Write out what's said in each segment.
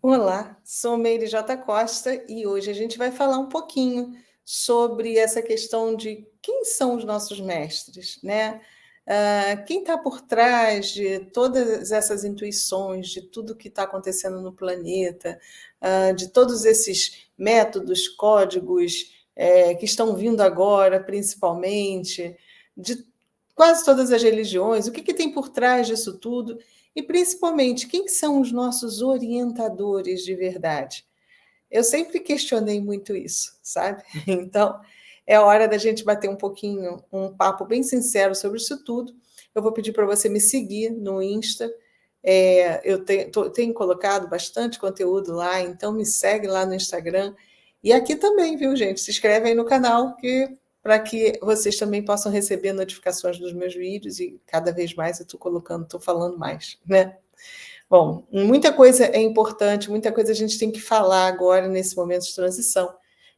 Olá, sou Meire J. Costa e hoje a gente vai falar um pouquinho sobre essa questão de quem são os nossos mestres, né? Quem está por trás de todas essas intuições, de tudo que está acontecendo no planeta, de todos esses métodos, códigos, que estão vindo agora, principalmente, de quase todas as religiões, o que tem por trás disso tudo? E, principalmente, quem são os nossos orientadores de verdade? Eu sempre questionei muito isso, sabe? Então, é hora da gente bater um pouquinho, um papo bem sincero sobre isso tudo. Eu vou pedir para você me seguir no Insta. Tenho colocado bastante conteúdo lá, então me segue lá no Instagram. E aqui também, viu, gente? Se inscreve aí no canal para que vocês também possam receber notificações dos meus vídeos e cada vez mais eu estou falando mais, né? Bom, muita coisa é importante, muita coisa a gente tem que falar agora nesse momento de transição.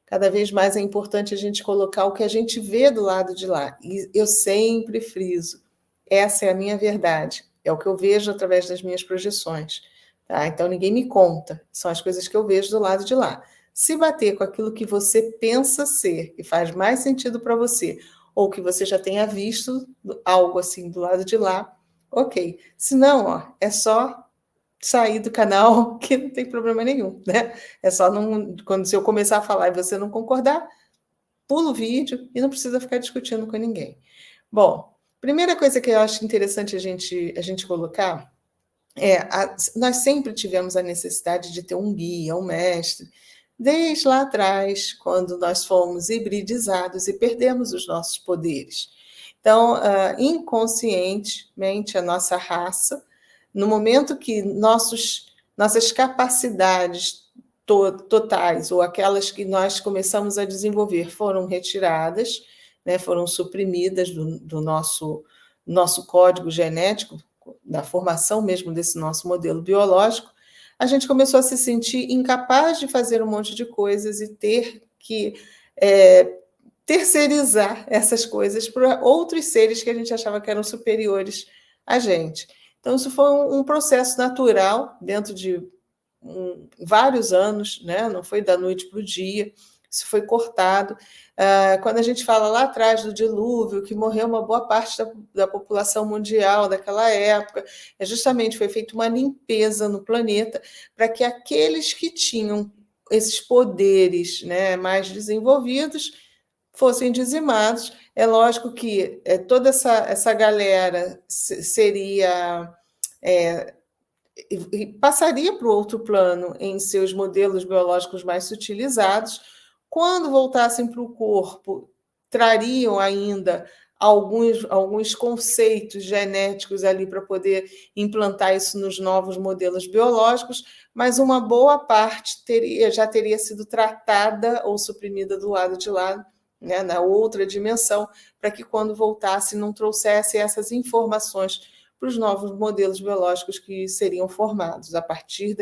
Cada vez mais é importante a gente colocar o que a gente vê do lado de lá. E eu sempre friso, essa é a minha verdade, é o que eu vejo através das minhas projeções. Tá? Então ninguém me conta, são as coisas que eu vejo do lado de lá. Se bater com aquilo que você pensa ser, que faz mais sentido para você, ou que você já tenha visto algo assim do lado de lá, ok. Se não, ó, é só sair do canal, que não tem problema nenhum, né? É só não, quando se eu começar a falar e você não concordar, pula o vídeo e não precisa ficar discutindo com ninguém. Bom, primeira coisa que eu acho interessante a gente colocar nós sempre tivemos a necessidade de ter um guia, um mestre, desde lá atrás, quando nós fomos hibridizados e perdemos os nossos poderes. Então, inconscientemente, a nossa raça, no momento que nossas capacidades totais, ou aquelas que nós começamos a desenvolver, foram retiradas, né, foram suprimidas do nosso código genético, da formação mesmo desse nosso modelo biológico, a gente começou a se sentir incapaz de fazer um monte de coisas e ter que terceirizar essas coisas para outros seres que a gente achava que eram superiores a gente. Então, isso foi um processo natural dentro de vários anos, né? Não foi da noite para o dia, isso foi cortado. Quando a gente fala lá atrás do dilúvio, que morreu uma boa parte da população mundial daquela época, justamente foi feita uma limpeza no planeta para que aqueles que tinham esses poderes, né, mais desenvolvidos fossem dizimados. É lógico que toda essa galera seria passaria para o outro plano em seus modelos biológicos mais sutilizados. Quando voltassem para o corpo, trariam ainda alguns conceitos genéticos ali para poder implantar isso nos novos modelos biológicos, mas uma boa parte já teria sido tratada ou suprimida do lado de lá, né, na outra dimensão, para que quando voltasse não trouxesse essas informações para os novos modelos biológicos que seriam formados a partir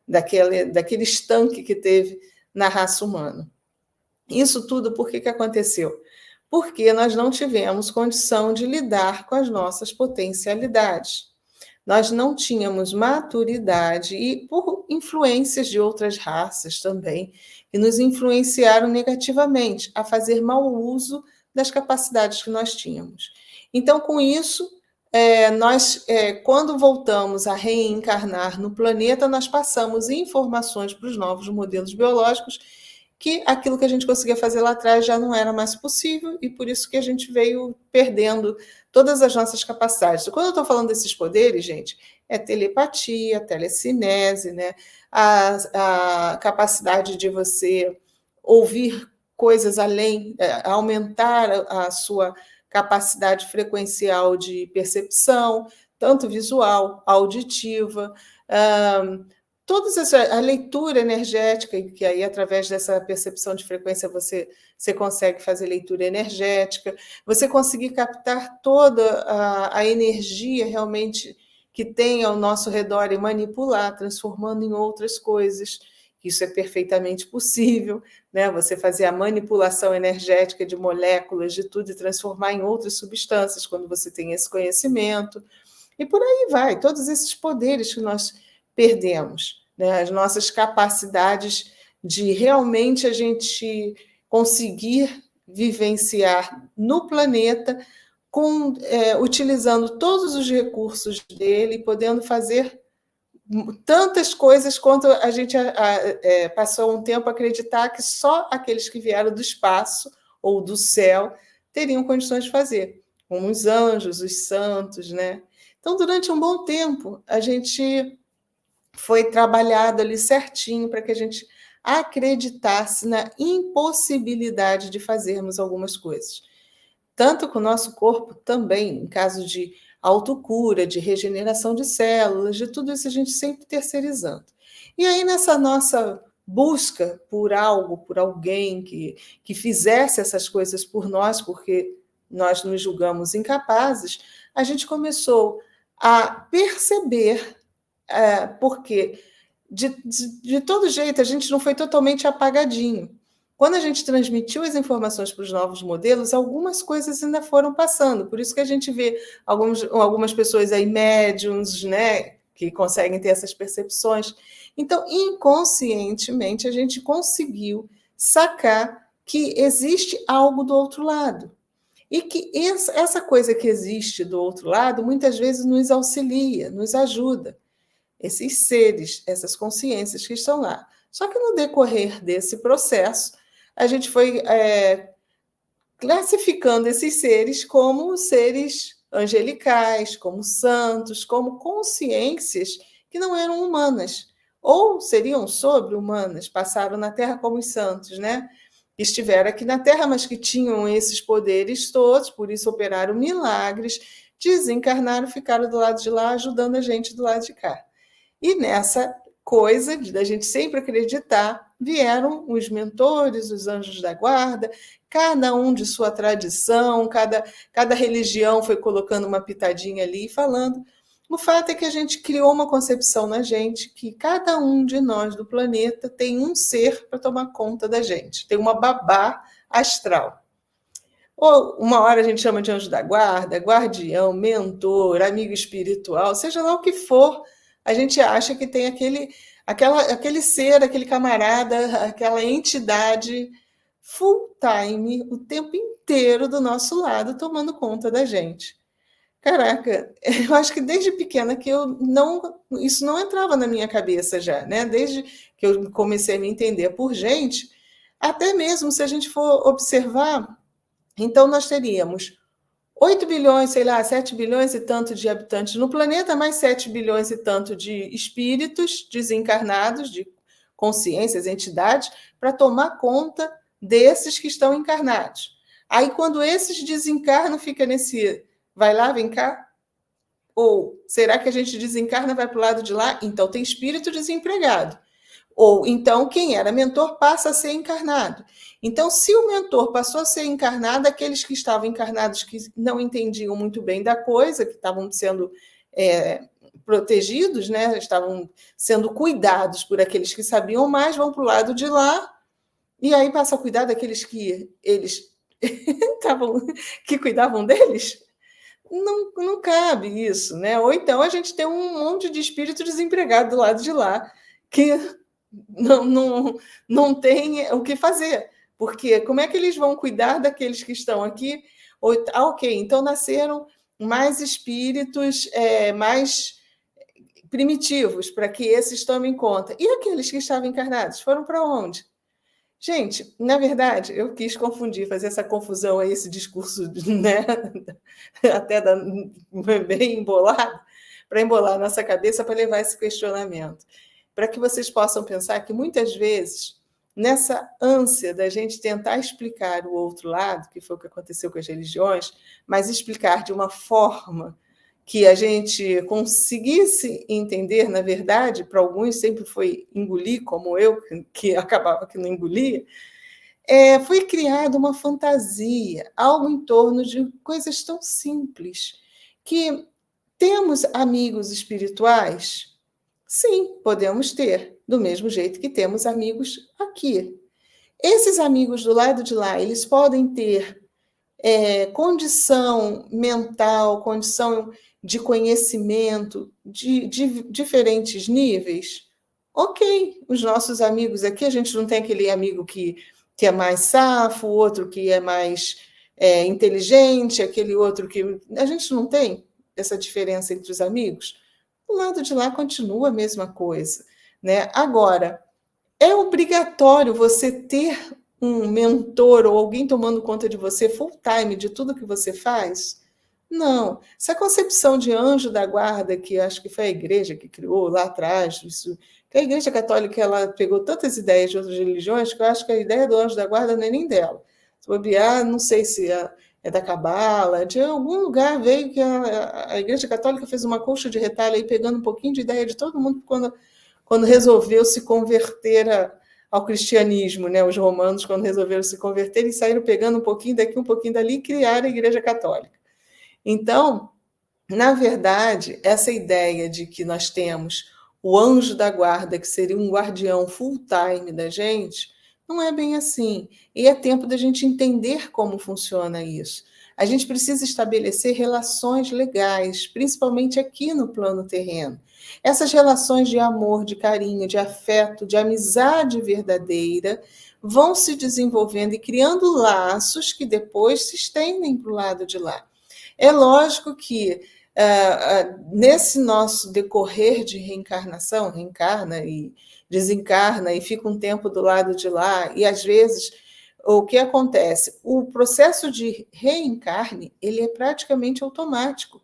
daquele estanque que teve na raça humana. Isso tudo por que aconteceu? Porque nós não tivemos condição de lidar com as nossas potencialidades. Nós não tínhamos maturidade e por influências de outras raças também, que nos influenciaram negativamente a fazer mau uso das capacidades que nós tínhamos. Então, com isso, quando voltamos a reencarnar no planeta, nós passamos informações para os novos modelos biológicos que aquilo que a gente conseguia fazer lá atrás já não era mais possível e por isso que a gente veio perdendo todas as nossas capacidades. Quando eu estou falando desses poderes, gente, é telepatia, telecinese, né? A capacidade de você ouvir coisas além, aumentar a sua capacidade frequencial de percepção, tanto visual, auditiva, a leitura energética, que aí, através dessa percepção de frequência, você consegue fazer leitura energética, você conseguir captar toda a energia realmente que tem ao nosso redor e manipular, transformando em outras coisas. Isso é perfeitamente possível, né? Você fazer a manipulação energética de moléculas, de tudo, e transformar em outras substâncias, quando você tem esse conhecimento. E por aí vai, todos esses poderes que nós perdemos. né? As nossas capacidades de realmente a gente conseguir vivenciar no planeta utilizando todos os recursos dele, podendo fazer tantas coisas quanto a gente passou um tempo a acreditar que só aqueles que vieram do espaço ou do céu teriam condições de fazer, como os anjos, os santos, né? Então, durante um bom tempo, a gente foi trabalhado ali certinho para que a gente acreditasse na impossibilidade de fazermos algumas coisas. Tanto com o nosso corpo também, em caso de autocura, de regeneração de células, de tudo isso a gente sempre terceirizando. E aí, nessa nossa busca por algo, por alguém que fizesse essas coisas por nós, porque nós nos julgamos incapazes, a gente começou a perceber, porque de todo jeito a gente não foi totalmente apagadinho. Quando a gente transmitiu as informações para os novos modelos, algumas coisas ainda foram passando. Por isso que a gente vê algumas pessoas aí, médiums, né, que conseguem ter essas percepções. Então, inconscientemente, a gente conseguiu sacar que existe algo do outro lado. E que essa coisa que existe do outro lado, muitas vezes nos auxilia, nos ajuda. Esses seres, essas consciências que estão lá. Só que no decorrer desse processo, a gente foi classificando esses seres como seres angelicais, como santos, como consciências que não eram humanas, ou seriam sobre-humanas, passaram na Terra como os santos, né? Estiveram aqui na Terra, mas que tinham esses poderes todos, por isso operaram milagres, desencarnaram, ficaram do lado de lá, ajudando a gente do lado de cá. E nessa coisa da gente sempre acreditar, vieram os mentores, os anjos da guarda, cada um de sua tradição, cada religião foi colocando uma pitadinha ali e falando. O fato é que a gente criou uma concepção na gente que cada um de nós do planeta tem um ser para tomar conta da gente, tem uma babá astral. Ou uma hora a gente chama de anjo da guarda, guardião, mentor, amigo espiritual, seja lá o que for, a gente acha que tem aquele ser, aquele camarada, aquela entidade full time, o tempo inteiro do nosso lado, tomando conta da gente. Caraca, eu acho que desde pequena que isso não entrava na minha cabeça já, né? Desde que eu comecei a me entender por gente, até mesmo se a gente for observar, então nós teríamos 8 bilhões, sei lá, 7 bilhões e tanto de habitantes no planeta, mais 7 bilhões e tanto de espíritos desencarnados, de consciências, entidades, para tomar conta desses que estão encarnados. Aí, quando esses desencarnam, fica nesse vai lá, vem cá. Ou será que a gente desencarna e vai para o lado de lá? Então tem espírito desempregado. Ou então quem era mentor passa a ser encarnado. Então, se o mentor passou a ser encarnado, aqueles que estavam encarnados que não entendiam muito bem da coisa, que estavam sendo protegidos, né? Estavam sendo cuidados por aqueles que sabiam mais, vão para o lado de lá, e aí passa a cuidar daqueles que eles que cuidavam deles. Não cabe isso, né? Ou então a gente tem um monte de espírito desempregado do lado de lá, que não tem o que fazer. Porque como é que eles vão cuidar daqueles que estão aqui? Ok, então nasceram mais espíritos mais primitivos para que esses tomem conta. E aqueles que estavam encarnados foram para onde? Gente, na verdade, eu quis confundir, fazer essa confusão aí, esse discurso, né? Até bem embolado, para embolar a nossa cabeça, para levar esse questionamento. Para que vocês possam pensar que muitas vezes, nessa ânsia da gente tentar explicar o outro lado, que foi o que aconteceu com as religiões, mas explicar de uma forma que a gente conseguisse entender, na verdade, para alguns sempre foi engolir, como eu, que acabava que não engolia, foi criada uma fantasia, algo em torno de coisas tão simples, que temos amigos espirituais? Sim, podemos ter, do mesmo jeito que temos amigos aqui. Esses amigos do lado de lá, eles podem ter condição mental, condição de conhecimento de diferentes níveis? Ok, os nossos amigos aqui, a gente não tem aquele amigo que é mais safo, o outro que é mais inteligente, aquele outro que. A gente não tem essa diferença entre os amigos. Do lado de lá continua a mesma coisa. Né? Agora, é obrigatório você ter um mentor ou alguém tomando conta de você full time de tudo que você faz? Não. Essa concepção de anjo da guarda, que acho que foi a igreja que criou lá atrás, isso, que a igreja católica ela pegou tantas ideias de outras religiões que eu acho que a ideia do anjo da guarda não é nem dela. Se bobear, não sei se é da Cabala, de algum lugar veio que a igreja católica fez uma colcha de retalho aí, pegando um pouquinho de ideia de todo mundo quando resolveu se converter ao cristianismo, né? Os romanos, quando resolveram se converter, e saíram pegando um pouquinho daqui, um pouquinho dali, e criaram a Igreja Católica. Então, na verdade, essa ideia de que nós temos o anjo da guarda, que seria um guardião full-time da gente, não é bem assim. E é tempo da gente entender como funciona isso. A gente precisa estabelecer relações legais, principalmente aqui no plano terreno. Essas relações de amor, de carinho, de afeto, de amizade verdadeira vão se desenvolvendo e criando laços que depois se estendem para o lado de lá. É lógico que nesse nosso decorrer de reencarnação, reencarna e desencarna e fica um tempo do lado de lá, e às vezes o que acontece? O processo de reencarne ele é praticamente automático.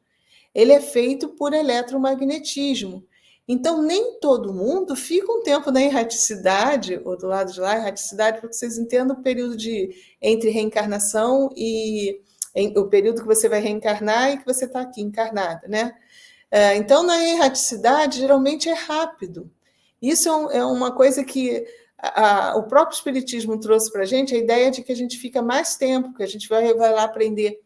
Ele é feito por eletromagnetismo. Então, nem todo mundo fica um tempo na erraticidade, ou do lado de lá, erraticidade, para que vocês entendam o período entre reencarnação e o período que você vai reencarnar e que você está aqui encarnada, né? Então, na erraticidade, geralmente é rápido. Isso é uma coisa que o próprio Espiritismo trouxe para a gente, a ideia de que a gente fica mais tempo, que a gente vai lá aprender.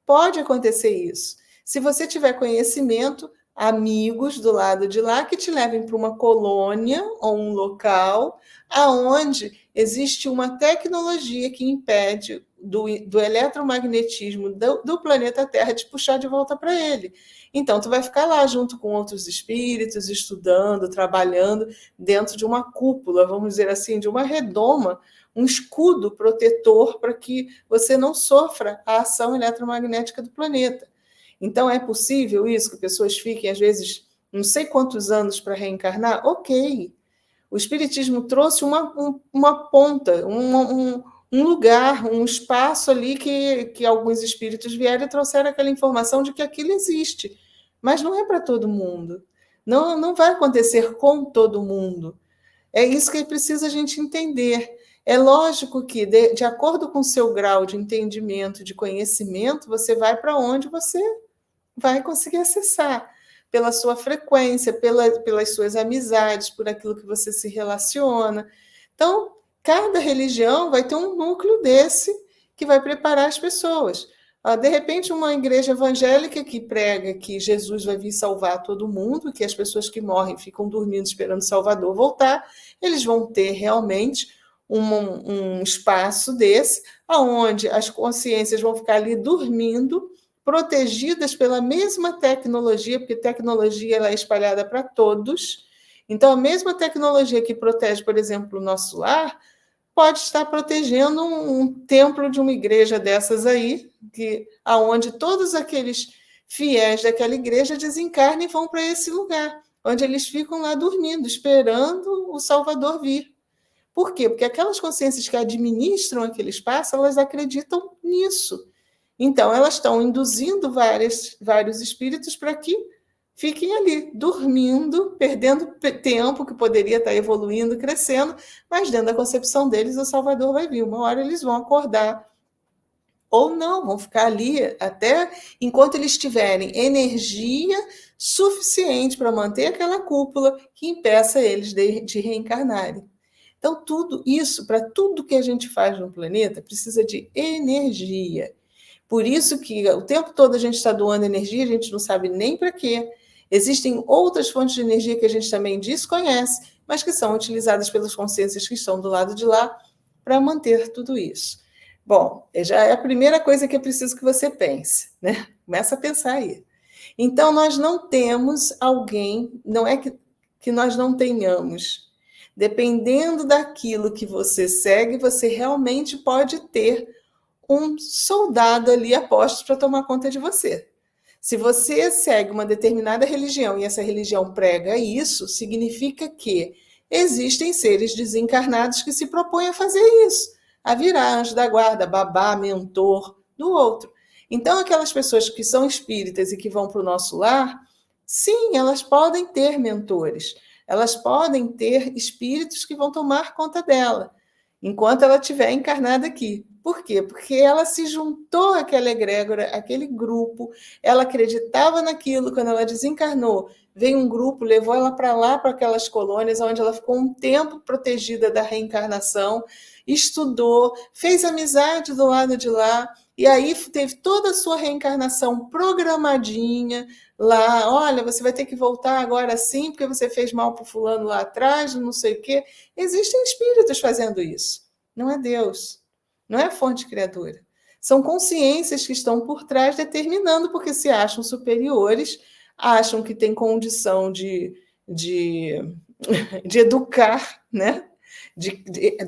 Pode acontecer isso. Se você tiver conhecimento, amigos do lado de lá que te levem para uma colônia ou um local aonde existe uma tecnologia que impede do eletromagnetismo do planeta Terra te puxar de volta para ele. Então, tu vai ficar lá junto com outros espíritos, estudando, trabalhando dentro de uma cúpula, vamos dizer assim, de uma redoma, um escudo protetor para que você não sofra a ação eletromagnética do planeta. Então, é possível isso, que pessoas fiquem, às vezes, não sei quantos anos para reencarnar? Ok. O Espiritismo trouxe uma ponta, um lugar, um espaço ali que alguns espíritos vieram e trouxeram aquela informação de que aquilo existe. Mas não é para todo mundo. Não, não vai acontecer com todo mundo. É isso que precisa a gente entender. É lógico que, de acordo com o seu grau de entendimento, de conhecimento, você vai para onde você vai conseguir acessar, pela sua frequência, pelas suas amizades, por aquilo que você se relaciona. Então, cada religião vai ter um núcleo desse que vai preparar as pessoas. De repente, uma igreja evangélica que prega que Jesus vai vir salvar todo mundo, que as pessoas que morrem ficam dormindo esperando o Salvador voltar, eles vão ter realmente um espaço desse, onde as consciências vão ficar ali dormindo, protegidas pela mesma tecnologia, porque tecnologia ela é espalhada para todos. Então, a mesma tecnologia que protege, por exemplo, o nosso lar, pode estar protegendo um templo de uma igreja dessas aí, aonde todos aqueles fiéis daquela igreja desencarnam e vão para esse lugar, onde eles ficam lá dormindo, esperando o Salvador vir. Por quê? Porque aquelas consciências que administram aquele espaço, elas acreditam nisso. Então, elas estão induzindo vários espíritos para que fiquem ali, dormindo, perdendo tempo que poderia estar evoluindo, crescendo, mas dentro da concepção deles, o Salvador vai vir. Uma hora eles vão acordar, ou não, vão ficar ali até enquanto eles tiverem energia suficiente para manter aquela cúpula que impeça eles de reencarnarem. Então, tudo isso, para tudo que a gente faz no planeta, precisa de energia. Por isso que o tempo todo a gente está doando energia, a gente não sabe nem para quê. Existem outras fontes de energia que a gente também desconhece, mas que são utilizadas pelas consciências que estão do lado de lá para manter tudo isso. Bom, já é a primeira coisa que é preciso que você pense, né? Começa a pensar aí. Então, nós não temos alguém, não é que nós não tenhamos dependendo daquilo que você segue, você realmente pode ter um soldado ali a postos para tomar conta de você. Se você segue uma determinada religião e essa religião prega isso, significa que existem seres desencarnados que se propõem a fazer isso, a virar anjo da guarda, babá, mentor do outro. Então, aquelas pessoas que são espíritas e que vão para o nosso lar, sim, elas podem ter mentores, elas podem ter espíritos que vão tomar conta dela, enquanto ela estiver encarnada aqui. Por quê? Porque ela se juntou àquela egrégora, àquele grupo, ela acreditava naquilo. Quando ela desencarnou, veio um grupo, levou ela para lá, para aquelas colônias, onde ela ficou um tempo protegida da reencarnação, estudou, fez amizade do lado de lá, e aí teve toda a sua reencarnação programadinha lá. Olha, você vai ter que voltar agora sim, porque você fez mal para o fulano lá atrás, não sei o quê. Existem espíritos fazendo isso. Não é Deus. Não é a fonte criadora. São consciências que estão por trás determinando, porque se acham superiores, acham que têm condição de, de educar, né?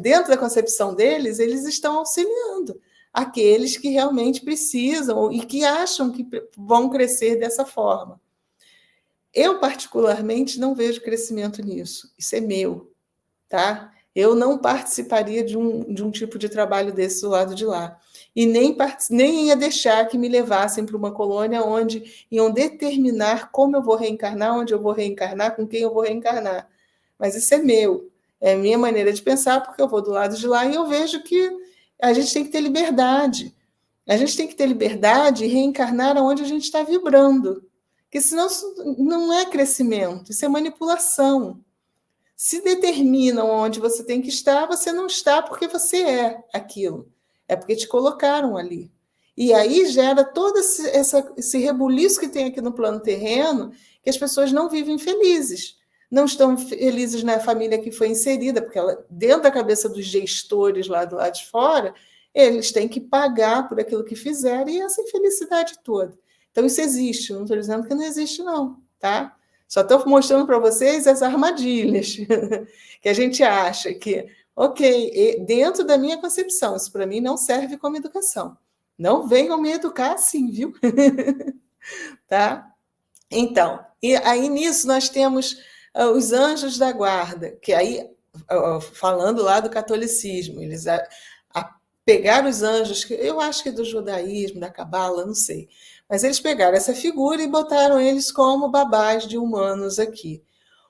Dentro da concepção deles, eles estão auxiliando aqueles que realmente precisam e que acham que vão crescer dessa forma. Eu, particularmente, não vejo crescimento nisso. Isso é meu, tá? Eu não participaria de um tipo de trabalho desse do lado de lá. E nem ia deixar que me levassem para uma colônia onde iam determinar como eu vou reencarnar, onde eu vou reencarnar, com quem eu vou reencarnar. Mas isso é meu, é a minha maneira de pensar, porque eu vou do lado de lá e eu vejo que a gente tem que ter liberdade. A gente tem que ter liberdade e reencarnar onde a gente está vibrando. Porque senão isso não é crescimento, isso é manipulação. Se determinam onde você tem que estar, você não está porque você é aquilo. É porque te colocaram ali. E aí gera todo esse rebuliço que tem aqui no plano terreno, que as pessoas não vivem felizes. Não estão felizes na família que foi inserida, porque ela, dentro da cabeça dos gestores lá do lado de fora, eles têm que pagar por aquilo que fizeram e essa infelicidade toda. Então, isso existe. Não estou dizendo que não existe, não, tá? Só estou mostrando para vocês as armadilhas que a gente acha que, ok, dentro da minha concepção, isso para mim não serve como educação. Não venham me educar assim, viu? Tá? Então, e aí nisso nós temos os anjos da guarda, que aí, falando lá do catolicismo, eles pegaram os anjos, que eu acho que é do judaísmo, da cabala, não sei, mas eles pegaram essa figura e botaram eles como babás de humanos aqui.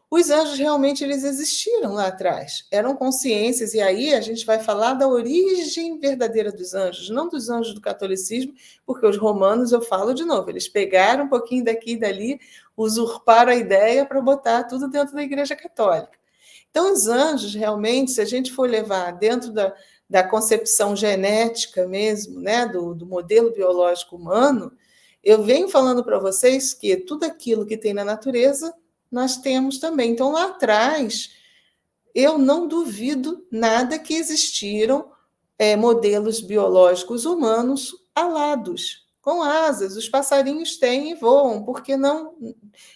Os anjos realmente eles existiram lá atrás, eram consciências, e aí a gente vai falar da origem verdadeira dos anjos, não dos anjos do catolicismo, porque os romanos, eu falo de novo, eles pegaram um pouquinho daqui e dali, usurparam a ideia para botar tudo dentro da Igreja Católica. Então, os anjos, realmente, se a gente for levar dentro da concepção genética mesmo, né, do modelo biológico humano, eu venho falando para vocês que tudo aquilo que tem na natureza nós temos também. Então, lá atrás, eu não duvido nada que existiram modelos biológicos humanos alados, com asas. Os passarinhos têm e voam, porque não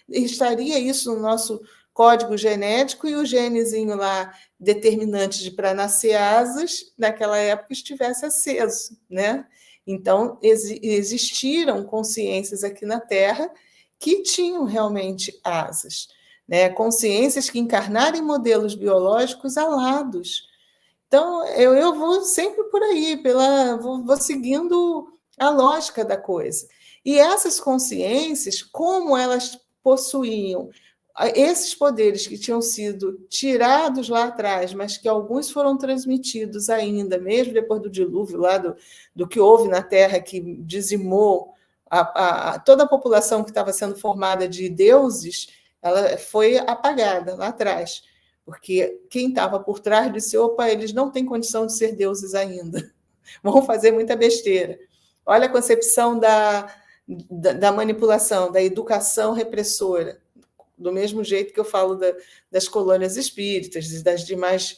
estaria isso no nosso código genético e o genezinho lá determinante para nascer asas, naquela época estivesse aceso, né? Então, existiram consciências aqui na Terra que tinham realmente asas, né? Consciências que encarnaram em modelos biológicos alados. Então, eu vou sempre por aí, vou seguindo a lógica da coisa. E essas consciências, como elas possuíam esses poderes que tinham sido tirados lá atrás, mas que alguns foram transmitidos ainda, mesmo depois do dilúvio, lá do que houve na Terra, que dizimou toda a população que estava sendo formada de deuses, ela foi apagada lá atrás. Porque quem estava por trás disse, opa, eles não têm condição de ser deuses ainda. Vão fazer muita besteira. Olha a concepção da manipulação, da educação repressora. Do mesmo jeito que eu falo das colônias espíritas e das demais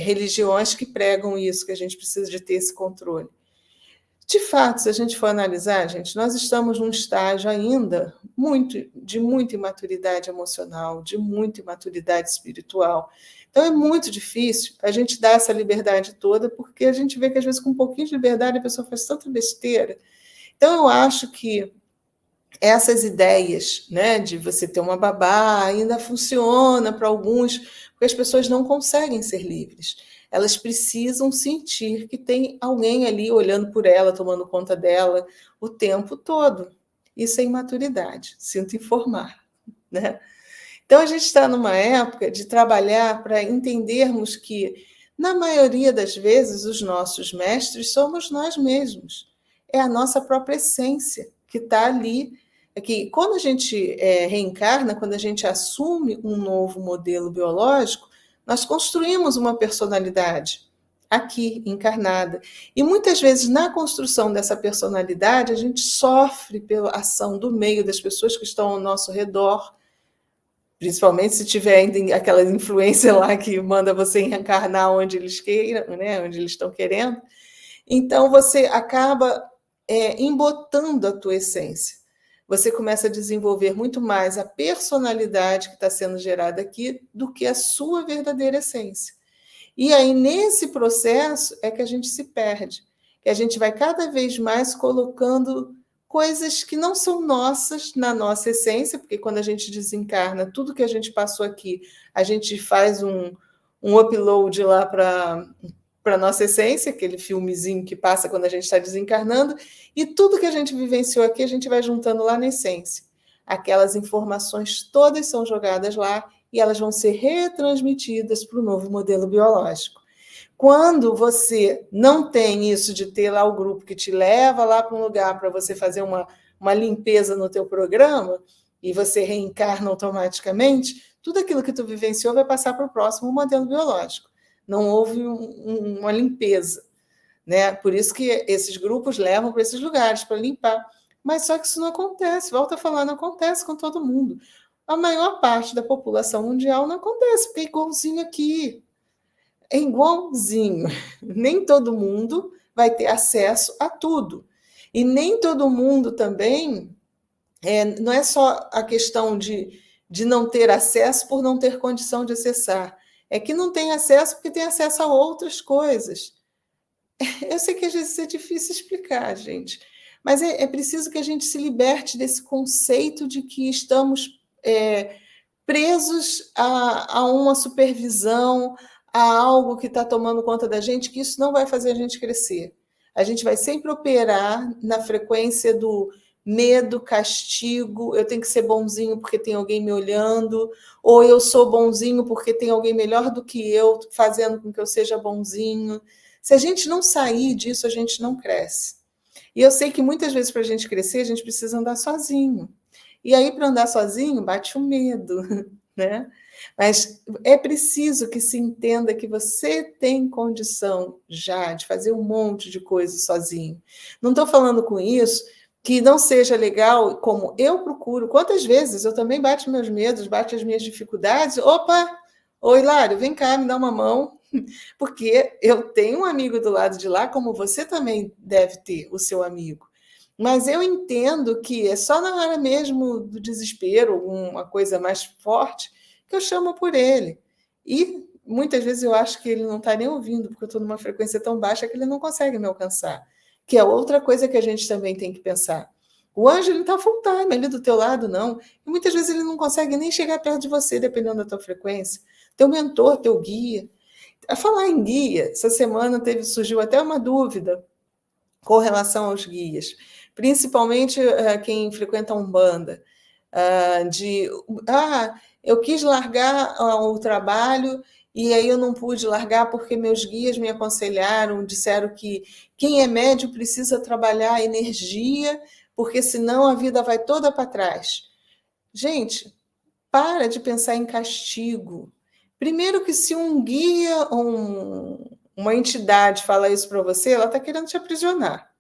religiões que pregam isso, que a gente precisa de ter esse controle. De fato, se a gente for analisar, gente, nós estamos num estágio ainda de muita imaturidade emocional, de muita imaturidade espiritual. Então é muito difícil a gente dar essa liberdade toda, porque a gente vê que às vezes com um pouquinho de liberdade a pessoa faz tanta besteira. Então eu acho que essas ideias, né, de você ter uma babá ainda funciona para alguns, porque as pessoas não conseguem ser livres. Elas precisam sentir que tem alguém ali olhando por ela, tomando conta dela o tempo todo. Isso é imaturidade, sinto informar, né? Então a gente está numa época de trabalhar para entendermos que, na maioria das vezes, os nossos mestres somos nós mesmos. É a nossa própria essência que está ali. É que quando a gente reencarna, quando a gente assume um novo modelo biológico, nós construímos uma personalidade aqui, encarnada. E muitas vezes, na construção dessa personalidade, a gente sofre pela ação do meio, das pessoas que estão ao nosso redor, principalmente se tiver ainda aquela influência lá que manda você reencarnar onde eles queiram, né? Onde eles estão querendo. Então, você acaba embotando a tua essência. Você começa a desenvolver muito mais a personalidade que está sendo gerada aqui do que a sua verdadeira essência. E aí, nesse processo, é que a gente se perde, que a gente vai cada vez mais colocando coisas que não são nossas na nossa essência, porque quando a gente desencarna, tudo que a gente passou aqui, a gente faz um upload lá para a nossa essência, aquele filmezinho que passa quando a gente está desencarnando, e tudo que a gente vivenciou aqui, a gente vai juntando lá na essência. Aquelas informações todas são jogadas lá e elas vão ser retransmitidas para o novo modelo biológico. Quando você não tem isso de ter lá o grupo que te leva lá para um lugar para você fazer uma limpeza no teu programa e você reencarna automaticamente, tudo aquilo que tu vivenciou vai passar para o próximo modelo biológico. Não houve uma limpeza, né? Por isso que esses grupos levam para esses lugares para limpar. Mas só que isso não acontece, volta a falar, não acontece com todo mundo. A maior parte da população mundial não acontece, porque é igualzinho aqui. É igualzinho. Nem todo mundo vai ter acesso a tudo. E nem todo mundo também, não é só a questão de não ter acesso por não ter condição de acessar. É que não tem acesso porque tem acesso a outras coisas. Eu sei que às vezes é difícil explicar, gente, mas é preciso que a gente se liberte desse conceito de que estamos presos a uma supervisão, a algo que está tomando conta da gente, que isso não vai fazer a gente crescer. A gente vai sempre operar na frequência do medo, castigo, eu tenho que ser bonzinho porque tem alguém me olhando, ou eu sou bonzinho porque tem alguém melhor do que eu fazendo com que eu seja bonzinho. Se a gente não sair disso, a gente não cresce. E eu sei que muitas vezes para a gente crescer, a gente precisa andar sozinho. E aí, para andar sozinho, bate o medo, né? Mas é preciso que se entenda que você tem condição já de fazer um monte de coisas sozinho. Não estou falando com isso que não seja legal, como eu procuro. Quantas vezes eu também bato meus medos, bato as minhas dificuldades. Opa! Oi, Hilário, vem cá, me dá uma mão. Porque eu tenho um amigo do lado de lá, como você também deve ter o seu amigo. Mas eu entendo que é só na hora mesmo do desespero, alguma coisa mais forte, que eu chamo por ele. E muitas vezes eu acho que ele não está nem ouvindo, porque eu estou numa frequência tão baixa que ele não consegue me alcançar. Que é outra coisa que a gente também tem que pensar. O anjo ele está full time, ali do teu lado, não. E muitas vezes ele não consegue nem chegar perto de você, dependendo da tua frequência. Teu mentor, teu guia. A falar em guia, essa semana surgiu até uma dúvida com relação aos guias, principalmente quem frequenta a Umbanda, eu quis largar o trabalho e aí eu não pude largar porque meus guias me aconselharam, disseram que quem é médium precisa trabalhar a energia, porque senão a vida vai toda para trás. Gente, para de pensar em castigo. Primeiro que se um guia, uma entidade fala isso para você, ela está querendo te aprisionar,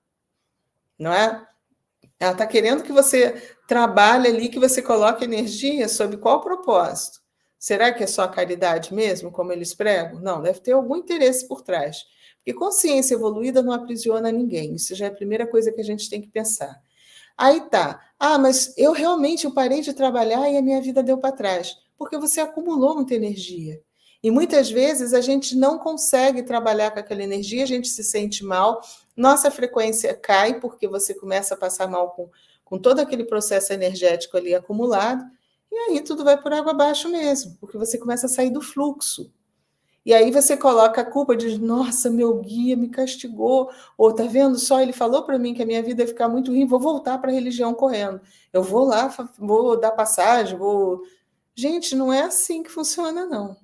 não é? Ela está querendo que você trabalhe ali, que você coloque energia sob qual propósito? Será que é só caridade mesmo, como eles pregam? Não, deve ter algum interesse por trás. Porque consciência evoluída não aprisiona ninguém. Isso já é a primeira coisa que a gente tem que pensar. Aí tá. Ah, mas eu parei de trabalhar e a minha vida deu para trás. Porque você acumulou muita energia. E muitas vezes a gente não consegue trabalhar com aquela energia, a gente se sente mal, nossa frequência cai, porque você começa a passar mal com todo aquele processo energético ali acumulado, e aí tudo vai por água abaixo mesmo, porque você começa a sair do fluxo. E aí você coloca a culpa, diz, nossa, meu guia me castigou, ou tá vendo só, ele falou para mim que a minha vida ia ficar muito ruim, vou voltar para a religião correndo. Eu vou lá, vou dar passagem, vou... Gente, não é assim que funciona, não.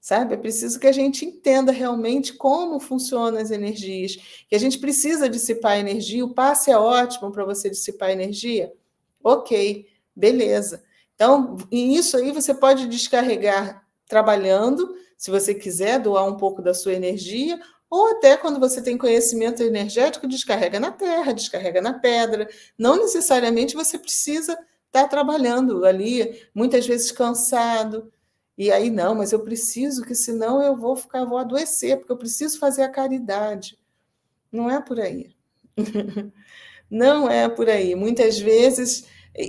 Sabe? É preciso que a gente entenda realmente como funcionam as energias, que a gente precisa dissipar energia, o passe é ótimo para você dissipar energia. Ok, beleza. Então, e isso aí você pode descarregar trabalhando, se você quiser doar um pouco da sua energia, ou até quando você tem conhecimento energético, descarrega na terra, descarrega na pedra. Não necessariamente você precisa estar trabalhando ali, muitas vezes cansado. E aí, não, mas eu preciso, que senão eu vou adoecer, porque eu preciso fazer a caridade. Não é por aí. Não é por aí. Muitas vezes,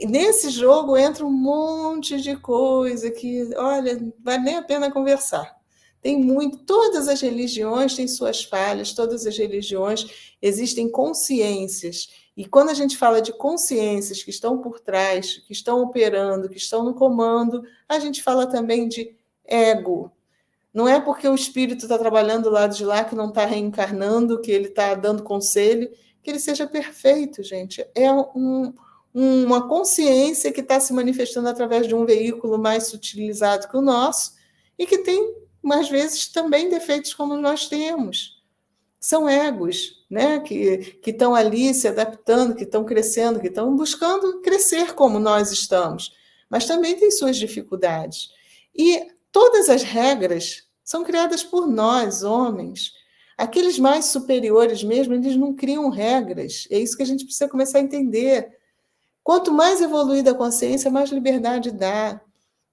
nesse jogo entra um monte de coisa que, olha, não vale nem a pena conversar. Tem muito, todas as religiões têm suas falhas, todas as religiões existem consciências. E quando a gente fala de consciências que estão por trás, que estão operando, que estão no comando, a gente fala também de ego. Não é porque o espírito está trabalhando do lado de lá, que não está reencarnando, que ele está dando conselho, que ele seja perfeito, gente. É uma consciência que está se manifestando através de um veículo mais sutilizado que o nosso e que tem, às vezes, também defeitos como nós temos. São egos, né? Que estão ali se adaptando, que estão crescendo, que estão buscando crescer como nós estamos, mas também tem suas dificuldades. E todas as regras são criadas por nós, homens. Aqueles mais superiores mesmo, eles não criam regras. É isso que a gente precisa começar a entender. Quanto mais evoluída a consciência, mais liberdade dá.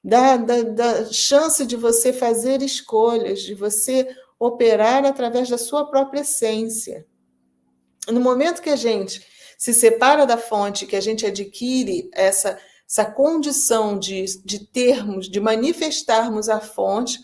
Dá chance de você fazer escolhas, de você operar através da sua própria essência. No momento que a gente se separa da fonte, que a gente adquire essa condição de termos, de manifestarmos a fonte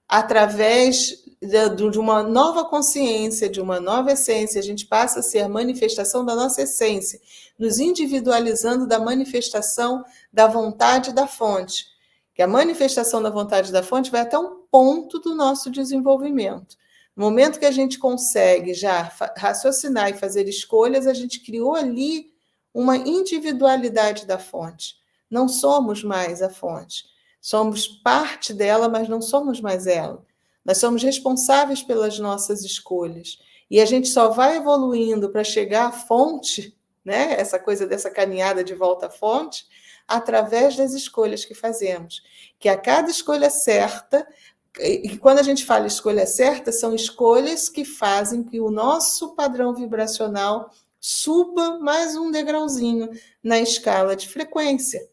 através de uma nova consciência, de uma nova essência, a gente passa a ser a manifestação da nossa essência, nos individualizando da manifestação da vontade da fonte. Que a manifestação da vontade da fonte vai até um ponto do nosso desenvolvimento. No momento que a gente consegue já raciocinar e fazer escolhas, a gente criou ali uma individualidade da fonte. Não somos mais a fonte. Somos parte dela, mas não somos mais ela. Nós somos responsáveis pelas nossas escolhas. E a gente só vai evoluindo para chegar à fonte, né? Essa coisa dessa caminhada de volta à fonte, através das escolhas que fazemos. Que a cada escolha certa, e quando a gente fala escolha certa, são escolhas que fazem que o nosso padrão vibracional suba mais um degrauzinho na escala de frequência.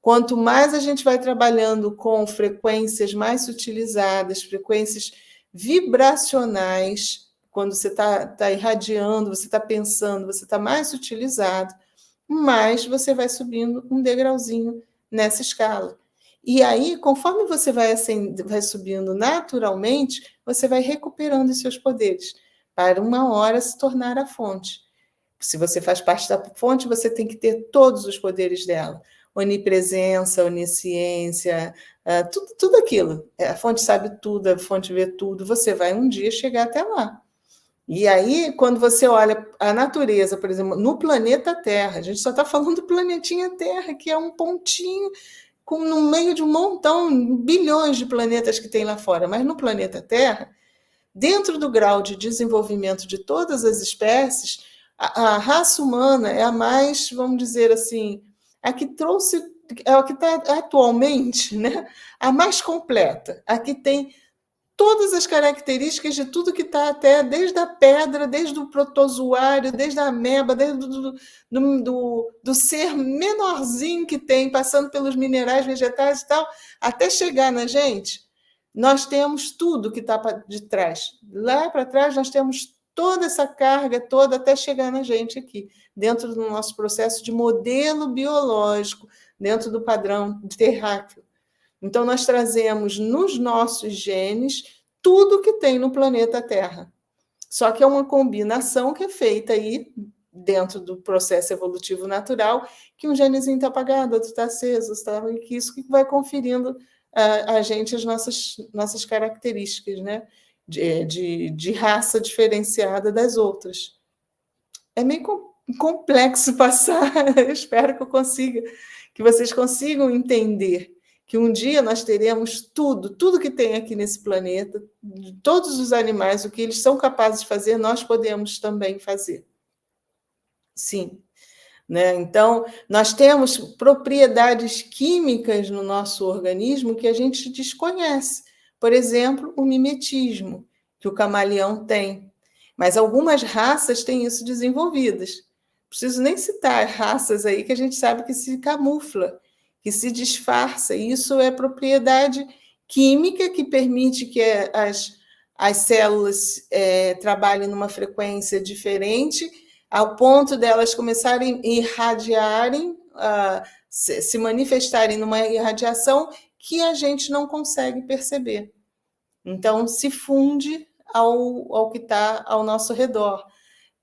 Quanto mais a gente vai trabalhando com frequências mais sutilizadas, frequências vibracionais, quando você está irradiando, você está pensando, você está mais sutilizado, mais você vai subindo um degrauzinho nessa escala. E aí, conforme você vai subindo naturalmente, você vai recuperando os seus poderes, para uma hora se tornar a fonte. Se você faz parte da fonte, você tem que ter todos os poderes dela. Onipresença, onisciência, tudo aquilo. A fonte sabe tudo, a fonte vê tudo. Você vai um dia chegar até lá. E aí, quando você olha a natureza, por exemplo, no planeta Terra, a gente só está falando do planetinha Terra, que é um pontinho no meio de um montão, bilhões de planetas que tem lá fora. Mas no planeta Terra, dentro do grau de desenvolvimento de todas as espécies, a raça humana é a mais, vamos dizer assim, a que trouxe, é a que está atualmente, né, a mais completa, a que tem todas as características de tudo que está até, desde a pedra, desde o protozoário, desde a ameba, desde do ser menorzinho que tem, passando pelos minerais, vegetais e tal, até chegar na gente, nós temos tudo que está de trás. Lá para trás nós temos toda essa carga toda até chegar na gente aqui, dentro do nosso processo de modelo biológico, dentro do padrão terráqueo. Então, nós trazemos nos nossos genes tudo que tem no planeta Terra. Só que é uma combinação que é feita aí, dentro do processo evolutivo natural, que um genezinho está apagado, outro está aceso, e que isso que vai conferindo a gente as nossas características, né? De raça diferenciada das outras. É meio complexo passar, eu espero que eu consiga, que vocês consigam entender que um dia nós teremos tudo que tem aqui nesse planeta, todos os animais, o que eles são capazes de fazer, nós podemos também fazer. Sim. Né? Então, nós temos propriedades químicas no nosso organismo que a gente desconhece. Por exemplo, o mimetismo, que o camaleão tem. Mas algumas raças têm isso desenvolvidas. Não preciso nem citar raças aí que a gente sabe que se camufla, que se disfarça. Isso é propriedade química que permite que as células trabalhem numa frequência diferente, ao ponto delas começarem a irradiarem, se manifestarem numa irradiação que a gente não consegue perceber. Então, se funde ao que está ao nosso redor.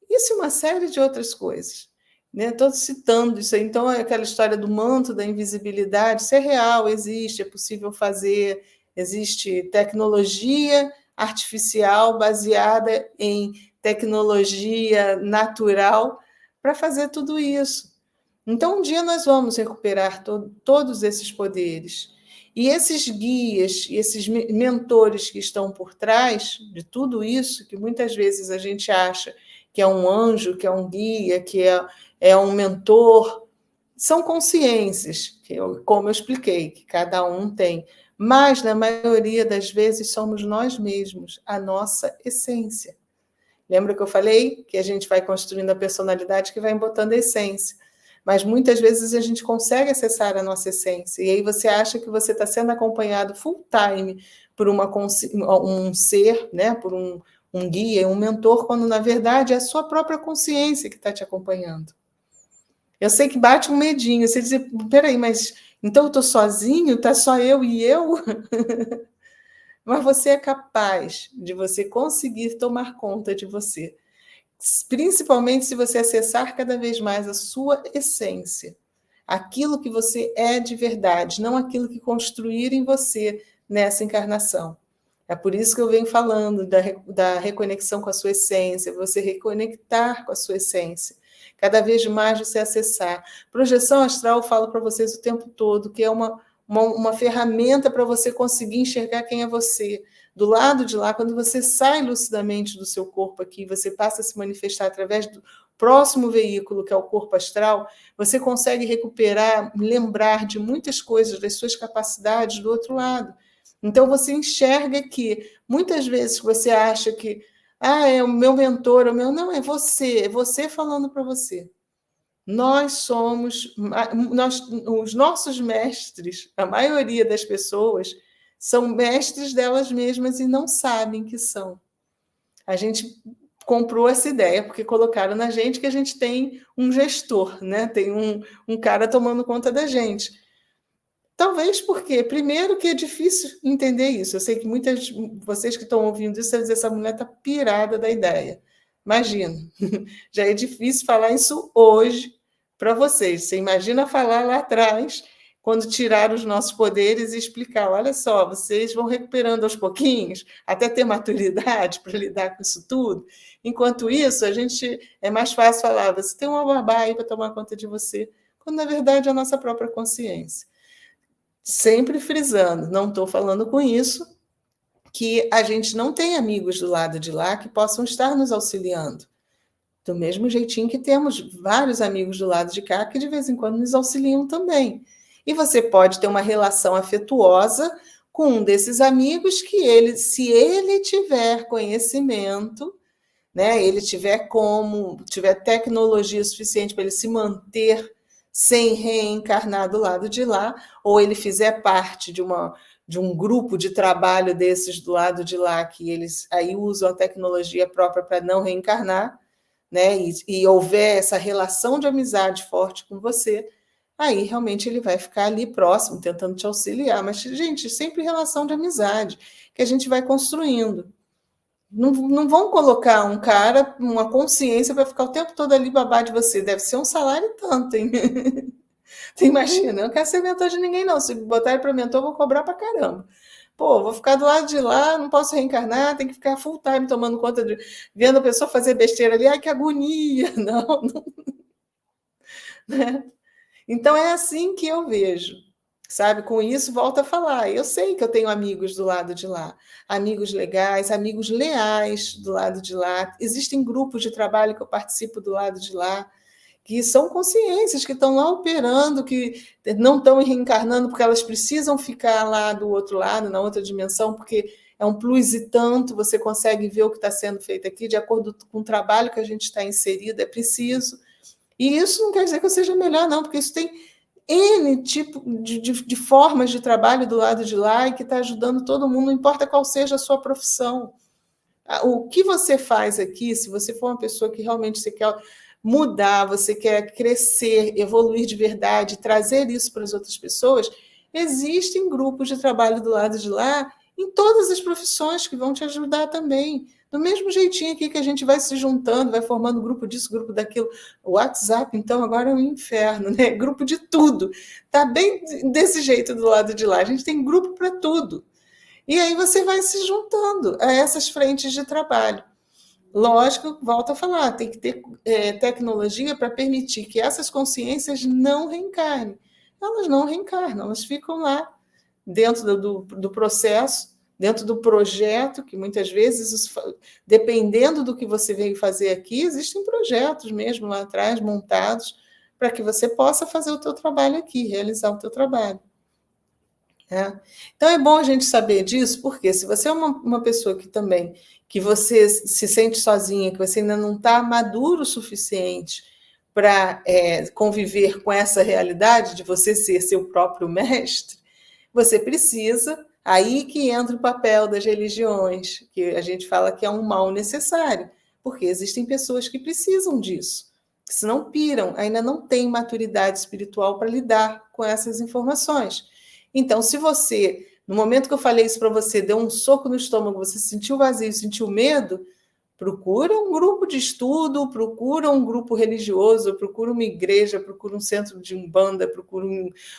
Isso e uma série de outras coisas. Estou citando isso aí. Então, aquela história do manto da invisibilidade, isso é real, existe, é possível fazer, existe tecnologia artificial baseada em tecnologia natural para fazer tudo isso. Então, um dia nós vamos recuperar todos esses poderes. E esses guias, esses mentores que estão por trás de tudo isso, que muitas vezes a gente acha que é um anjo, que é um guia, que é um mentor, são consciências, como eu expliquei, que cada um tem. Mas, na maioria das vezes, somos nós mesmos, a nossa essência. Lembra que eu falei que a gente vai construindo a personalidade que vai botando a essência? Mas muitas vezes a gente consegue acessar a nossa essência. E aí você acha que você está sendo acompanhado full time por um ser, né? Por um guia, um mentor, quando na verdade é a sua própria consciência que está te acompanhando. Eu sei que bate um medinho. Você diz, peraí, mas então eu estou sozinho? Está só eu e eu? Mas você é capaz de você conseguir tomar conta de você. Principalmente se você acessar cada vez mais a sua essência. Aquilo que você é de verdade, não aquilo que construíram em você nessa encarnação. É por isso que eu venho falando da reconexão com a sua essência, você reconectar com a sua essência. Cada vez mais você acessar. Projeção astral, eu falo para vocês o tempo todo, que é uma ferramenta para você conseguir enxergar quem é você. Do lado de lá, quando você sai lucidamente do seu corpo aqui, você passa a se manifestar através do próximo veículo, que é o corpo astral, você consegue recuperar, lembrar de muitas coisas, das suas capacidades do outro lado. Então, você enxerga que, muitas vezes, você acha que é o meu mentor, não, é você falando para você. Nós somos, os nossos mestres, a maioria das pessoas, são mestres delas mesmas e não sabem que são. A gente comprou essa ideia, porque colocaram na gente que a gente tem um gestor, né? Tem um cara tomando conta da gente. Talvez porque, primeiro, que é difícil entender isso. Eu sei que muitas vocês que estão ouvindo isso, dizer, essa mulher está pirada da ideia. Imagina, já é difícil falar isso hoje para vocês. Você imagina falar lá atrás, quando tiraram os nossos poderes e explicar, olha só, vocês vão recuperando aos pouquinhos, até ter maturidade para lidar com isso tudo. Enquanto isso, a gente é mais fácil falar, você tem uma babá aí para tomar conta de você, quando, na verdade, é a nossa própria consciência. Sempre frisando, não estou falando com isso que a gente não tem amigos do lado de lá que possam estar nos auxiliando. Do mesmo jeitinho que temos vários amigos do lado de cá que de vez em quando nos auxiliam também. E você pode ter uma relação afetuosa com um desses amigos que ele, se ele tiver conhecimento, né, ele tiver tecnologia suficiente para ele se manter sem reencarnar do lado de lá, ou ele fizer parte de um grupo de trabalho desses do lado de lá, que eles aí usam a tecnologia própria para não reencarnar, né, e houver essa relação de amizade forte com você, aí realmente ele vai ficar ali próximo, tentando te auxiliar. Mas, gente, sempre relação de amizade, que a gente vai construindo. Não vão colocar um cara, uma consciência, para ficar o tempo todo ali babar de você. Deve ser um salário e tanto, hein? Você imagina? Eu não quero ser mentor de ninguém, não. Se botar ele para mentor, eu vou cobrar para caramba. Pô, vou ficar do lado de lá, não posso reencarnar, tem que ficar full time tomando conta de. Vendo a pessoa fazer besteira ali, ai, que agonia! Não, não, né? Então é assim que eu vejo, sabe? Com isso, volto a falar. Eu sei que eu tenho amigos do lado de lá, amigos legais, amigos leais do lado de lá. Existem grupos de trabalho que eu participo do lado de lá, que são consciências que estão lá operando, que não estão reencarnando porque elas precisam ficar lá do outro lado, na outra dimensão, porque é um plus e tanto, você consegue ver o que está sendo feito aqui, de acordo com o trabalho que a gente está inserido, é preciso. E isso não quer dizer que eu seja melhor, não, porque isso tem N tipo de formas de trabalho do lado de lá e que está ajudando todo mundo, não importa qual seja a sua profissão. O que você faz aqui, se você for uma pessoa que realmente você quer mudar, você quer crescer, evoluir de verdade, trazer isso para as outras pessoas, existem grupos de trabalho do lado de lá em todas as profissões que vão te ajudar também. Do mesmo jeitinho aqui que a gente vai se juntando, vai formando grupo disso, grupo daquilo. O WhatsApp, então, agora é um inferno, né? Grupo de tudo. Tá bem desse jeito do lado de lá. A gente tem grupo para tudo. E aí você vai se juntando a essas frentes de trabalho. Lógico, volto a falar, tem que ter tecnologia para permitir que essas consciências não reencarnem. Elas não reencarnam, elas ficam lá dentro do processo, dentro do projeto, que muitas vezes, dependendo do que você veio fazer aqui, existem projetos mesmo lá atrás, montados, para que você possa fazer o teu trabalho aqui, realizar o teu trabalho. É. Então é bom a gente saber disso, porque se você é uma pessoa que também, que você se sente sozinha, que você ainda não está maduro o suficiente para conviver com essa realidade de você ser seu próprio mestre, você precisa, aí que entra o papel das religiões, que a gente fala que é um mal necessário, porque existem pessoas que precisam disso, que se não piram, ainda não têm maturidade espiritual para lidar com essas informações. Então, se você, no momento que eu falei isso para você, deu um soco no estômago, você sentiu vazio, sentiu medo, procura um grupo de estudo, procura um grupo religioso, procura uma igreja, procura um centro de umbanda, procura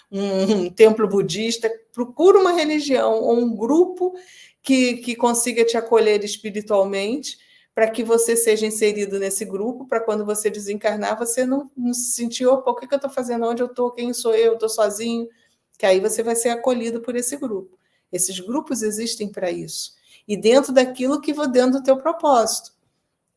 um templo budista, procura uma religião ou um grupo que consiga te acolher espiritualmente, para que você seja inserido nesse grupo, para quando você desencarnar, você não se sentir, opa, o que eu estou fazendo, onde eu estou, quem sou eu estou sozinho, que aí você vai ser acolhido por esse grupo. Esses grupos existem para isso. E dentro daquilo que vai dentro do teu propósito.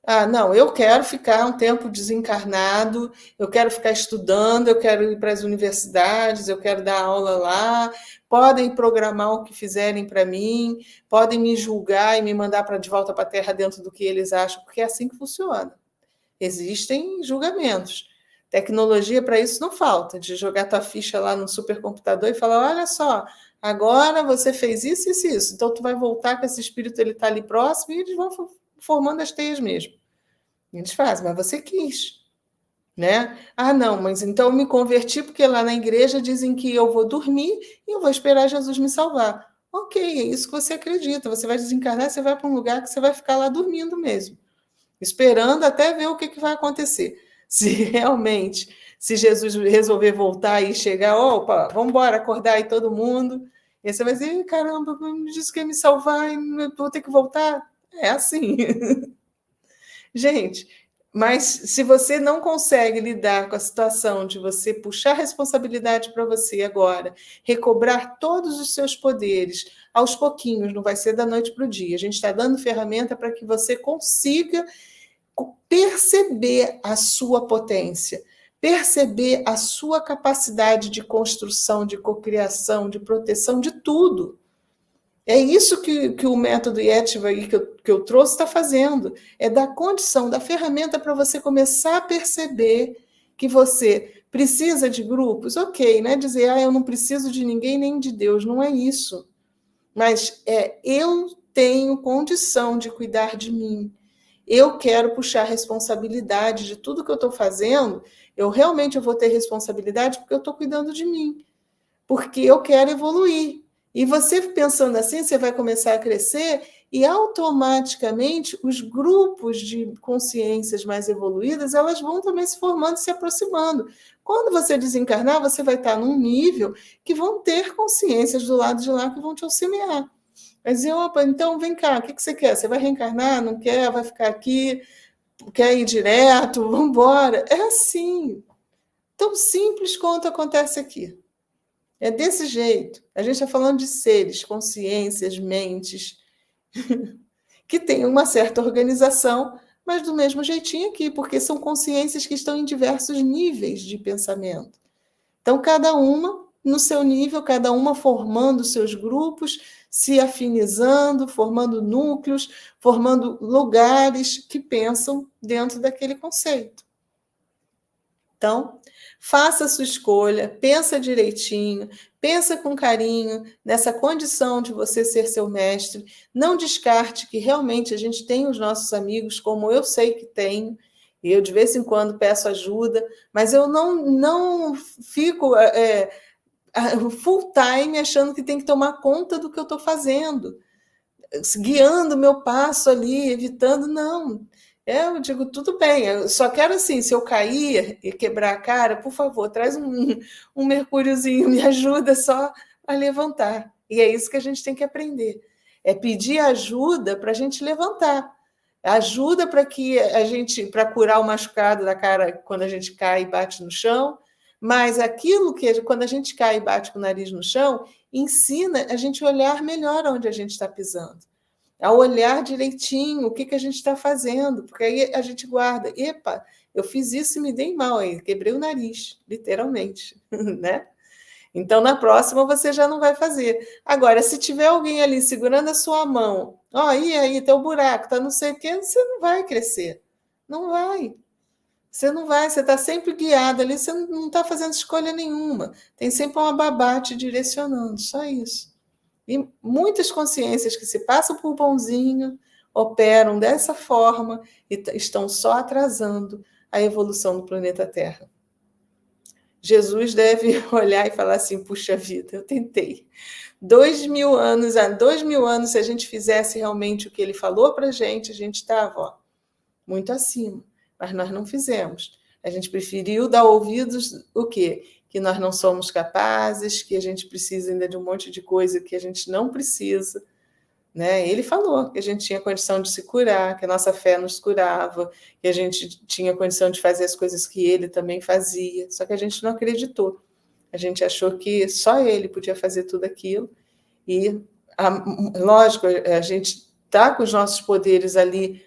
Ah, não, eu quero ficar um tempo desencarnado, eu quero ficar estudando, eu quero ir para as universidades, eu quero dar aula lá, podem programar o que fizerem para mim, podem me julgar e me mandar de volta para a Terra dentro do que eles acham, porque é assim que funciona. Existem julgamentos. Tecnologia para isso não falta, de jogar tua ficha lá no supercomputador e falar, olha só, agora você fez isso, isso, isso. Então tu vai voltar com esse espírito, ele está ali próximo, e eles vão formando as teias mesmo. Eles fazem, mas você quis, né? Ah, não, mas então eu me converti porque lá na igreja dizem que eu vou dormir e eu vou esperar Jesus me salvar. Ok, é isso que você acredita. Você vai desencarnar, você vai para um lugar que você vai ficar lá dormindo mesmo, esperando até ver o que vai acontecer. Se realmente, se Jesus resolver voltar e chegar, opa, vamos embora, acordar aí todo mundo, e você vai dizer, caramba, me disse que ia me salvar e vou ter que voltar. É assim. Gente, mas se você não consegue lidar com a situação de você puxar a responsabilidade para você agora, recobrar todos os seus poderes, aos pouquinhos, não vai ser da noite para o dia. A gente está dando ferramenta para que você consiga perceber a sua potência, perceber a sua capacidade de construção, de cocriação, de proteção, de tudo. É isso que o método Yeshiva aí que eu trouxe está fazendo. É dar condição, dar ferramenta para você começar a perceber que você precisa de grupos. Ok, não é dizer, eu não preciso de ninguém nem de Deus. Não é isso. Mas eu tenho condição de cuidar de mim. Eu quero puxar responsabilidade de tudo que eu estou fazendo. Eu realmente vou ter responsabilidade porque eu estou cuidando de mim. Porque eu quero evoluir. E você pensando assim, você vai começar a crescer e automaticamente os grupos de consciências mais evoluídas, elas vão também se formando, se aproximando. Quando você desencarnar, você vai estar num nível que vão ter consciências do lado de lá que vão te auxiliar. Mas opa, então vem cá, o que você quer? Você vai reencarnar? Não quer? Vai ficar aqui? Quer ir direto? Vamos embora. É assim. Tão simples quanto acontece aqui. É desse jeito. A gente está falando de seres, consciências, mentes, que têm uma certa organização, mas do mesmo jeitinho aqui, porque são consciências que estão em diversos níveis de pensamento. Então, cada uma no seu nível, cada uma formando seus grupos, se afinizando, formando núcleos, formando lugares que pensam dentro daquele conceito. Então, faça a sua escolha, pensa direitinho, pensa com carinho nessa condição de você ser seu mestre. Não descarte que realmente a gente tem os nossos amigos, como eu sei que tenho, e eu de vez em quando peço ajuda, mas eu não fico full time achando que tem que tomar conta do que eu estou fazendo, guiando o meu passo ali, evitando, não. Eu digo, tudo bem, eu só quero assim, se eu cair e quebrar a cara, por favor, traz um mercúriozinho, me ajuda só a levantar. E é isso que a gente tem que aprender. É pedir ajuda para a gente levantar. Ajuda para que a gente, para curar o machucado da cara quando a gente cai e bate no chão, mas aquilo que quando a gente cai e bate com o nariz no chão, ensina a gente a olhar melhor onde a gente está pisando, a olhar direitinho o que a gente está fazendo, porque aí a gente guarda. Epa, eu fiz isso e me dei mal aí, quebrei o nariz, literalmente, né? Então, na próxima, você já não vai fazer. Agora, se tiver alguém ali segurando a sua mão, aí, tem o buraco, tá não sei o quê, você não vai crescer. Não vai. Você não vai, você está sempre guiado ali, você não está fazendo escolha nenhuma. Tem sempre uma babá te direcionando, só isso. E muitas consciências que se passam por bonzinho operam dessa forma e estão só atrasando a evolução do planeta Terra. Jesus deve olhar e falar assim, puxa vida, eu tentei. 2000 anos, há 2000 anos, se a gente fizesse realmente o que ele falou para a gente estava muito acima, mas nós não fizemos. A gente preferiu dar ouvidos o quê? Que nós não somos capazes, que a gente precisa ainda de um monte de coisa que a gente não precisa. Né? Ele falou que a gente tinha condição de se curar, que a nossa fé nos curava, que a gente tinha condição de fazer as coisas que ele também fazia, só que a gente não acreditou. A gente achou que só ele podia fazer tudo aquilo e, lógico, a gente está com os nossos poderes ali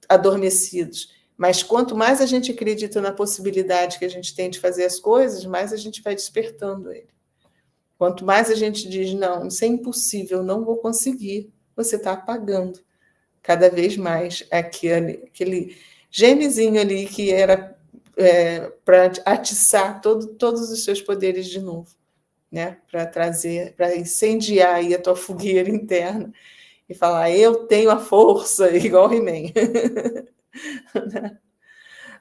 adormecidos, mas quanto mais a gente acredita na possibilidade que a gente tem de fazer as coisas, mais a gente vai despertando ele. Quanto mais a gente diz, não, isso é impossível, não vou conseguir, você está apagando cada vez mais aquele genezinho ali que era para atiçar todos os seus poderes de novo, né? Para trazer, para incendiar aí a tua fogueira interna e falar, eu tenho a força, igual o He-Man.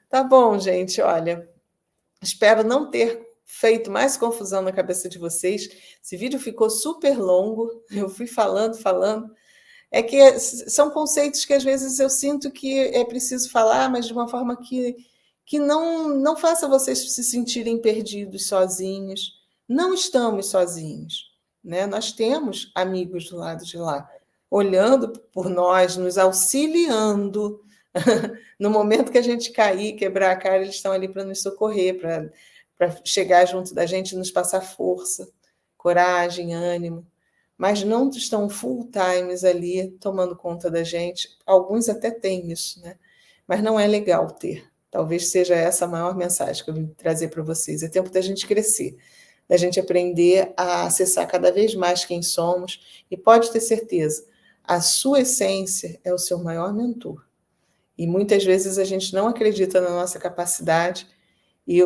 Tá bom, gente, olha, espero não ter feito mais confusão na cabeça de vocês. Esse vídeo ficou super longo, eu fui falando. É que são conceitos que às vezes eu sinto que é preciso falar, mas de uma forma que não faça vocês se sentirem perdidos, sozinhos. Não estamos sozinhos, né? Nós temos amigos do lado de lá, olhando por nós, nos auxiliando. No momento que a gente cair, quebrar a cara, eles estão ali para nos socorrer, para chegar junto da gente e nos passar força, coragem, ânimo. Mas não estão full times ali tomando conta da gente. Alguns até têm isso, né? Mas não é legal ter. Talvez seja essa a maior mensagem que eu vim trazer para vocês. É tempo da gente crescer. da gente aprender a acessar cada vez mais quem somos, e pode ter certeza, a sua essência é o seu maior mentor. E muitas vezes a gente não acredita na nossa capacidade, e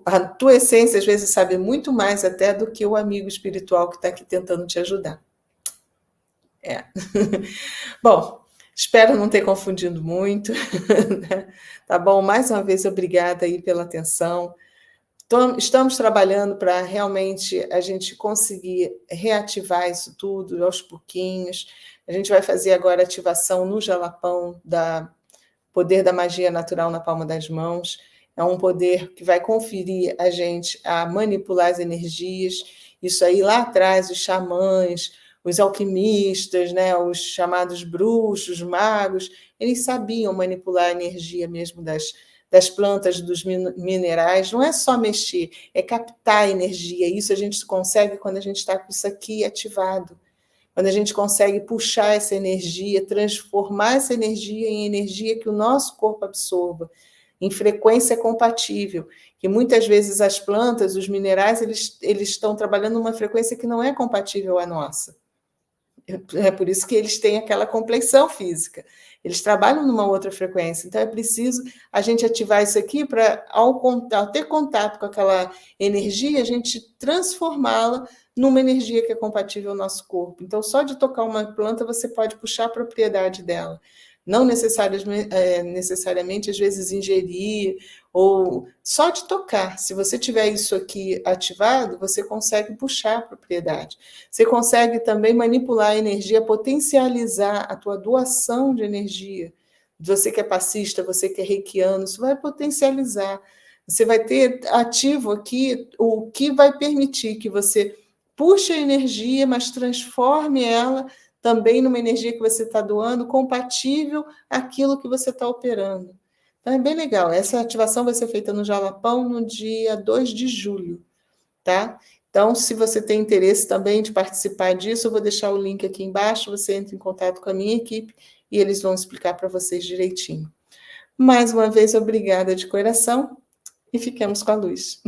a tua essência às vezes sabe muito mais até do que o amigo espiritual que está aqui tentando te ajudar. É. Bom, espero não ter confundido muito, né? Tá bom? Mais uma vez, obrigada aí pela atenção. Estamos trabalhando para realmente a gente conseguir reativar isso tudo aos pouquinhos. A gente vai fazer agora ativação no Jalapão da Poder da Magia Natural na Palma das Mãos. É um poder que vai conferir a gente a manipular as energias. Isso aí lá atrás, os xamãs, os alquimistas, né, os chamados bruxos, magos, eles sabiam manipular a energia mesmo das plantas, dos minerais. Não é só mexer, é captar a energia. Isso a gente consegue quando a gente está com isso aqui ativado. Quando a gente consegue puxar essa energia, transformar essa energia em energia que o nosso corpo absorva, em frequência compatível, que muitas vezes as plantas, os minerais, eles estão trabalhando numa frequência que não é compatível à nossa. É por isso que eles têm aquela complexão física. Eles trabalham numa outra frequência. Então, é preciso a gente ativar isso aqui para, ao ter contato com aquela energia, a gente transformá-la numa energia que é compatível ao nosso corpo. Então, só de tocar uma planta, você pode puxar a propriedade dela. Não necessariamente, às vezes, ingerir, ou só de tocar. Se você tiver isso aqui ativado, você consegue puxar a propriedade. Você consegue também manipular a energia, potencializar a tua doação de energia. Você que é passista, você que é reikiano, isso vai potencializar. Você vai ter ativo aqui o que vai permitir que você puxe a energia, mas transforme ela também numa energia que você está doando, compatível àquilo que você está operando. Então, é bem legal. Essa ativação vai ser feita no Jalapão no dia 2 de julho, tá? Então, se você tem interesse também de participar disso, eu vou deixar o link aqui embaixo, você entra em contato com a minha equipe e eles vão explicar para vocês direitinho. Mais uma vez, obrigada de coração e fiquemos com a luz.